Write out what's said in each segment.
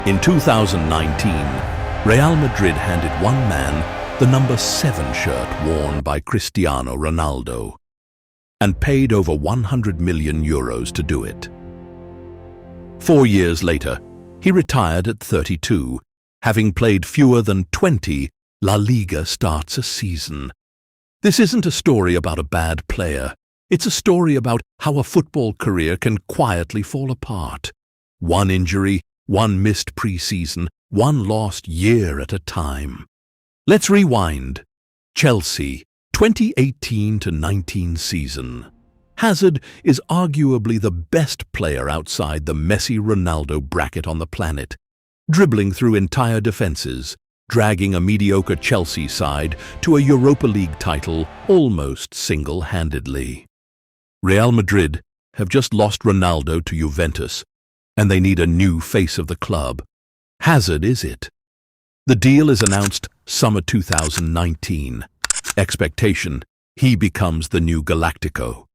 In 2019, Real Madrid handed one man the number 7 shirt worn by Cristiano Ronaldo and paid over €100 million to do it. 4 years later, he retired at 32, having played fewer than 20 La Liga starts a season. This isn't a story about a bad player. It's a story about how a football career can quietly fall apart. One injury, one missed pre-season, one lost year at a time. Let's rewind. Chelsea, 2018-19 season. Hazard is arguably the best player outside the Messi-Ronaldo bracket on the planet, dribbling through entire defenses, dragging a mediocre Chelsea side to a Europa League title almost single-handedly. Real Madrid have just lost Ronaldo to Juventus, and they need a new face of the club. Hazard is it. The deal is announced summer 2019. Expectation, he becomes the new Galactico.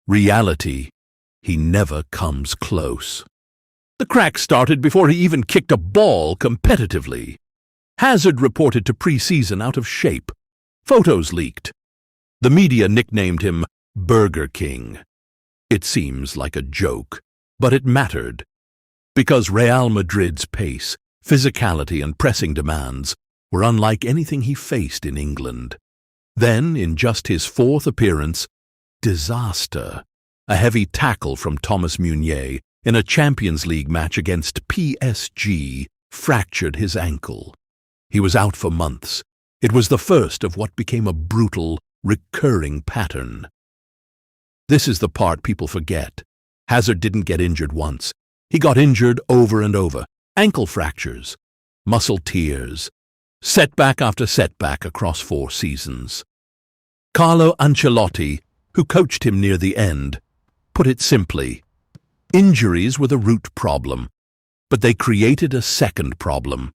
Reality, he never comes close. The crack started before he even kicked a ball competitively. Hazard reported to pre-season out of shape. Photos leaked. The media nicknamed him Burger King. It seems like a joke, but it mattered. Because Real Madrid's pace, physicality and pressing demands were unlike anything he faced in England. Then, in just his 4th appearance, disaster. A heavy tackle from Thomas Meunier in a Champions League match against PSG fractured his ankle. He was out for months. It was the first of what became a brutal, recurring pattern. This is the part people forget. Hazard didn't get injured once. He got injured over and over. Ankle fractures, muscle tears, setback after setback across 4 seasons. Carlo Ancelotti, who coached him near the end, put it simply, injuries were the root problem, but they created a second problem.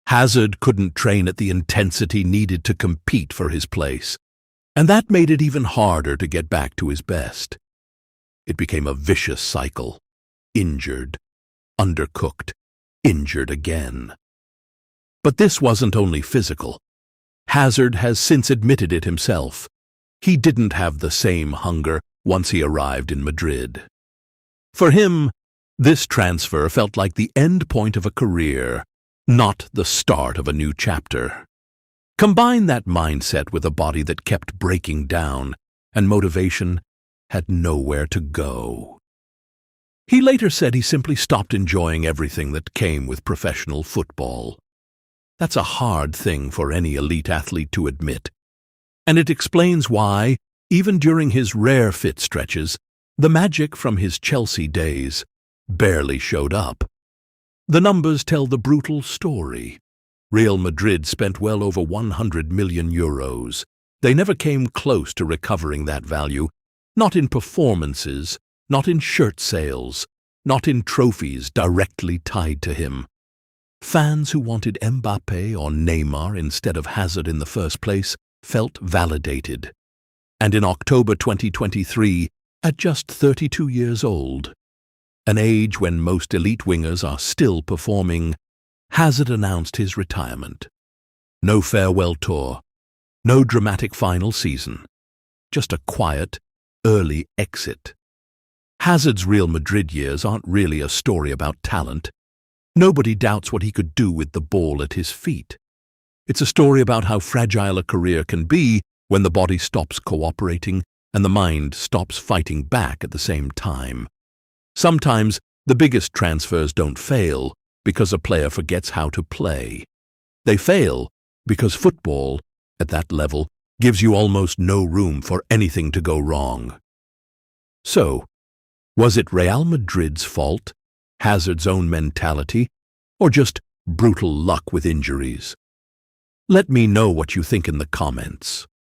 Hazard couldn't train at the intensity needed to compete for his place, and that made it even harder to get back to his best. It became a vicious cycle. Injured, undercooked, injured again. But this wasn't only physical. Hazard has since admitted it himself. He didn't have the same hunger once he arrived in Madrid. For him, this transfer felt like the end point of a career, not the start of a new chapter. Combine that mindset with a body that kept breaking down, and motivation had nowhere to go. He later said he simply stopped enjoying everything that came with professional football. That's a hard thing for any elite athlete to admit. And it explains why, even during his rare fit stretches, the magic from his Chelsea days barely showed up. The numbers tell the brutal story. Real Madrid spent well over €100 million. They never came close to recovering that value, not in performances, not in shirt sales, not in trophies directly tied to him. Fans who wanted Mbappé or Neymar instead of Hazard in the first place felt validated. And in October 2023, at just 32 years old, an age when most elite wingers are still performing, Hazard announced his retirement. No farewell tour, no dramatic final season, just a quiet, early exit. Hazard's Real Madrid years aren't really a story about talent. Nobody doubts what he could do with the ball at his feet. It's a story about how fragile a career can be when the body stops cooperating and the mind stops fighting back at the same time. Sometimes the biggest transfers don't fail because a player forgets how to play. They fail because football, at that level, gives you almost no room for anything to go wrong. So, was it Real Madrid's fault, Hazard's own mentality, or just brutal luck with injuries? Let me know what you think in the comments.